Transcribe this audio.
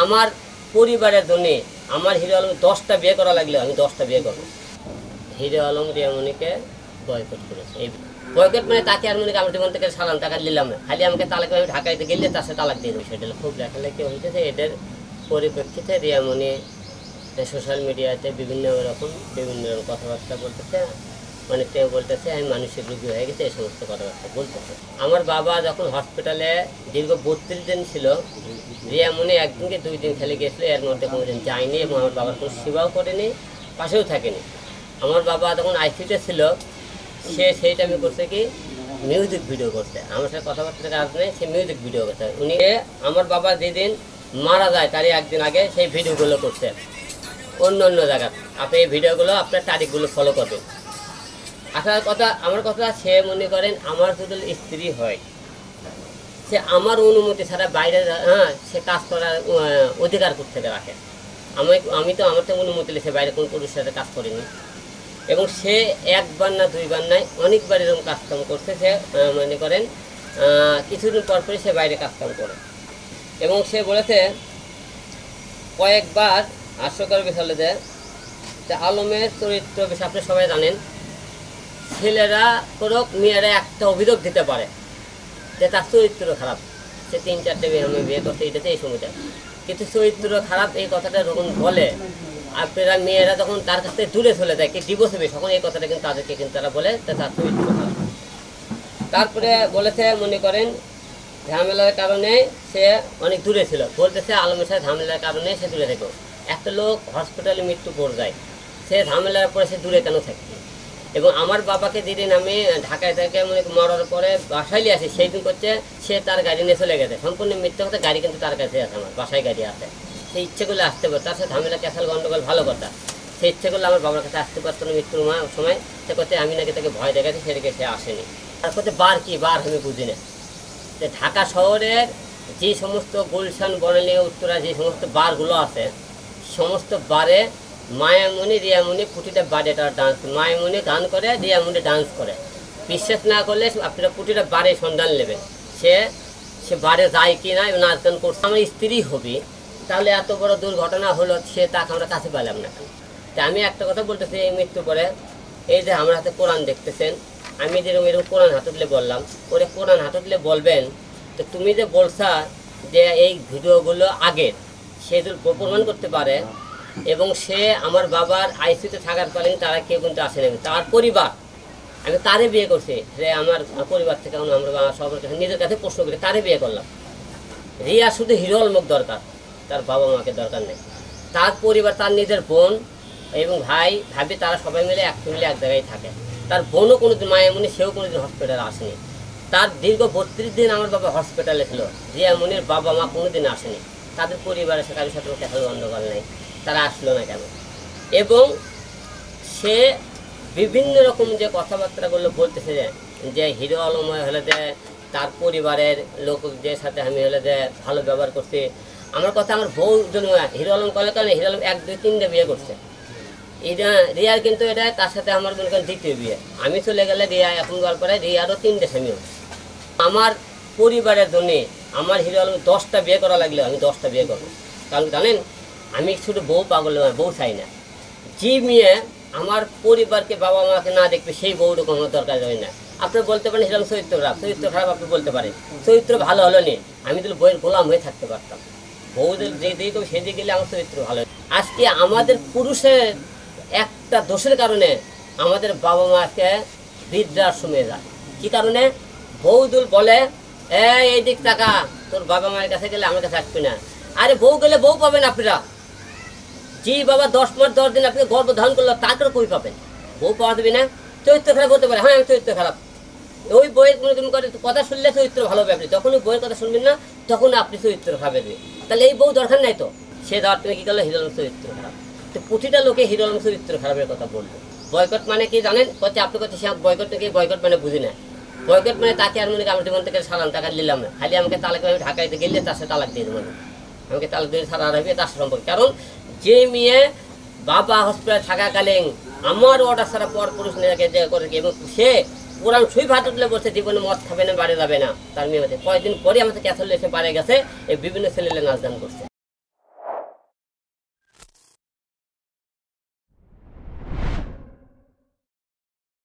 আমার পরিবারের জন্য আমার হিরো আলম 10টা বিয়ে করা লাগলে আমি 10টা বিয়ে করবো। হিরো আলম রিয়ামণিকে বয়কট করেছে। এই বয়কট মানে তাকে আর মনে আমার জীবন থেকে সালাম টাকা নিলাম না, খালি আমাকে তালাক আমি ঢাকাইতে গেলে তার সাথে তালাক দিয়ে দেবো। সেটা খুব লেখালেখি হয়েছে। এদের পরিপ্রেক্ষিতে রিয়ামণি সোশ্যাল মিডিয়াতে বিভিন্ন রকম কথাবার্তা বলতেছে। মানে কেউ বলতেছে আমি মানসিক রোগী হয়ে গেছে, এই সমস্ত কথাবার্তা বলতেছে। আমার বাবা যখন হসপিটালে দীর্ঘ 32 দিন ছিল, রিয়ামণি একদিনকে 2 দিন খেলে গেছিলো, এর মধ্যে কোনোদিন যায়নি এবং আমার বাবার কোনো সেবাও করেনি, পাশেও থাকেনি। আমার বাবা তখন আইসিউতে ছিল, সে সেই টাইমে করছে কি মিউজিক ভিডিও করছে, আমার সাথে কথাবার্তা কাজ নেই, সে মিউজিক ভিডিও করছে। উনি আমার বাবা যেদিন মারা যায় তারই একদিন আগে সেই ভিডিওগুলো করছে অন্য জায়গা। আপনি এই ভিডিওগুলো আপনার তারিখগুলো ফলো করবেন। আসল কথা, আমার কথা, সে মনে করেন আমার যদি স্ত্রী হয়, সে আমার অনুমতি ছাড়া বাইরে সে কাজ করার অধিকার করতে রাখে। আমি তো আমার তো অনুমতি সে বাইরে কোন পুরুষের সাথে কাজ করিনি। এবং সে একবার না 2 বার নাই, অনেকবার এরকম কাজকাম করছে। সে মনে করেন কিছুদিন পরপরই সে বাইরে কাজকাম করে। এবং সে বলেছে কয়েকবার হাস্যকর বিষয় যে আলমের চরিত্র বিষয় আপনি সবাই জানেন। ছেলেরা করুক, মেয়েরা একটা অভিযোগ দিতে পারে যে তার চরিত্র খারাপ, সে 3-4টে বিয়ে করছে, এটাতে এই সময়টা। কিন্তু চরিত্র খারাপ এই কথাটা যখন বলে, আপনারা মেয়েরা যখন তার কাছ থেকে দূরে চলে যায়, কি ডিভোর্স হবে, তখন এই কথাটা কিন্তু তাদেরকে কিন্তু তারা বলে তার চরিত্র খারাপ। তারপরে বলেছে মনে করেন ঝামেলার কারণে সে অনেক দূরে ছিল, বলতেছে আলমের সাথে ঝামেলার কারণে সে দূরে থাকবে। একটা লোক হসপিটালে মৃত্যু পড়ে যায়, সে ঝামেলার পরে সে দূরে কেন থাকবে? এবং আমার বাবাকে যেদিন আমি ঢাকায় থেকে মরার পরে বাসায় নিয়ে আসি, সেই দিন করছে সে তার গাড়ি নিয়ে চলে গেছে। সম্পূর্ণ মিথ্যা কথা, গাড়ি কিন্তু তার কাছে আছে, আমার বাসায় গাড়ি আছে। সে ইচ্ছে করলে আসতে পারে, তার সাথে ঝামেলা ক্যাসাল গন্ডগোল ভালো কথা। সে ইচ্ছে করলে আমার বাবার কাছে আসতে পারতো না মৃত্যুর সময়। সে করতে আমি নাকি তাকে ভয় দেখাচ্ছি, সেদিকে সে আসেনি। তার করতে বার কি বার আমি বুঝি না যে ঢাকা শহরের যে সমস্ত গুলশান, বনানী, উত্তরা যে সমস্ত বারগুলো আছে, সমস্ত বারে মায়ামণি, রিয়ামণি প্রতিটা বারে তারা ডান্স, মায়ামণি গান করে, রিয়ামণি ডান্স করে। বিশ্বাস না করলে আপনারা প্রতিটা বারে সন্ধান নেবেন, সে বারে যায় কি না, নাচ গান করছে। আমার স্ত্রী হবে, তাহলে এত বড় দুর্ঘটনা হলো, সে তাকে আমরা কাছে পেলাম না। তাই আমি একটা কথা বলতেছি, এই মৃত্যু পরে এই যে আমার হাতে কোরআন দেখতেছেন, আমি যেরকম এরকম কোরআন হাতলে বললাম, ওরে কোরআন হাতলে বলবেন। তো তুমি যে বলছা যে এই ভিডিওগুলো আগের, সে যদি প্রমাণ করতে পারে, এবং সে আমার বাবার আইসিউতে থাকার কালীন তারা কেউ কিন্তু আসেনি, তার পরিবার, আমি তারে বিয়ে করছি। যে আমার পরিবার থেকে আমরা সবার কাছে নিজের কাছে প্রশ্ন করি, তারে বিয়ে করলাম। রিয়া শুধু হিরো আলমক দরকার, তার বাবা মাকে দরকার নেই। তার পরিবার, তার নিজের বোন এবং ভাই ভাবি, তারা সবাই মিলে এক জায়গায় থাকে। তার বোনও কোনোদিন, মায়ামণি, সেও কোনোদিন হসপিটালে আসেনি। তার দীর্ঘ 32 দিন আমার বাবা হসপিটালে ছিল। রিয়ামণির বাবা মা কোনোদিন আসেনি, তাদের পরিবারের সাথে কারোর সাথে ক্যাসাল গন্ডগোল নেই, তারা আসলো না কেন? এবং সে বিভিন্ন রকম যে কথাবার্তাগুলো বলতেছে যে হিরো আলম হলে যে তার পরিবারের লোকদের সাথে আমি হলে যে ভালো ব্যবহার করছি। আমার কথা, আমার বউ জন্য হিরো আলম করে, কারণ হিরো আলম 1, 2, 3টে বিয়ে করছে। এটা রিয়ার কিন্তু এটা তার সাথে আমার মনে করেন 2য় বিয়ে। আমি চলে গেলে রিয়া এখন গল্প করে, রিয়ারও 3টে স্বামী হচ্ছে। আমার পরিবারের জন্য আমার হিরো আলম 10টা বিয়ে করা লাগলে আমি 10টা বিয়ে করবো। কারণ জানেন, আমি শুধু বউ পাগল নয়, বউ চাই না। যে মেয়ে আমার পরিবারকে, বাবা মাকে না দেখবে, সেই বউটুকু আমার দরকার হয় না। আপনি বলতে পারেন হিরো আলম চরিত্র খারাপ, আপনি বলতে পারেন চরিত্র ভালো হলো নি, আমি তো বইয়ের গোলাম হয়ে থাকতে পারতাম। বউদের যেদিকে সেদিকে গেলে আমার চরিত্র ভালো। আজকে আমাদের পুরুষের একটা দোষের কারণে আমাদের বাবা মাকে বৃদ্ধাশ্রমে যায়। কি কারণে? বউদুল বলে এই দিক টাকা, তোর বাবা মায়ের কাছে গেলে আমার কাছে আসবি না। আরে বউ গেলে বউ পাবেন আপনারা। জি বাবা 10 মাস 10 দিন আপনি গর্ভ ধারণ করলো, তারপরে কই পাবেন? বউ পাওয়া দেবে না। চরিত্র খারাপ হতে পারে, হ্যাঁ আমি চরিত্র খারাপ, ওই বইয়ের কোনো তুমি করে কথা শুনলে চরিত্র ভালো হবে আপনি, যখন ওই বইয়ের কথা শুনবেন না তখন আপনি চরিত্র খারাপ হবে। তাহলে এই বউ দরকার নাই তো। সে ধর তুমি কী করলো, হিরো আলম চরিত্র খারাপ। তো প্রতিটা লোকে হিরো আলম চরিত্র খারাপের কথা বললো। বয়কট মানে কি জানেন? করছে আপনি করছে সে বয়কট থেকে, বয়কট মানে বুঝি না। বয়কট মানে তাকে আর মনে আমার জীবন থেকে সালাম টাকা নিলাম না, খালি আমাকে তালাক, আমি ঢাকাইতে গেলে তার সাথে তালাক দিয়ে দেবো না, আমাকে তালাক দিয়ে ছাড়া হবে তার সম্পর্কে। কারণ যে মেয়ে বাবা হসপিটালে থাকাকালীন আমার অর্ডার ছাড়া পর পুরুষ নিয়ে করে, এবং সে কোরআন শরীফ হাতে তুলে বলছে জীবনে মদ খাবে না, বাড়ি যাবে না, তার মেয়ে হচ্ছে কয়েকদিন পরে আমাদের ক্যাথল এসে বাড়ি গেছে, এই বিভিন্ন ছেলেলে নাচ গান করছে।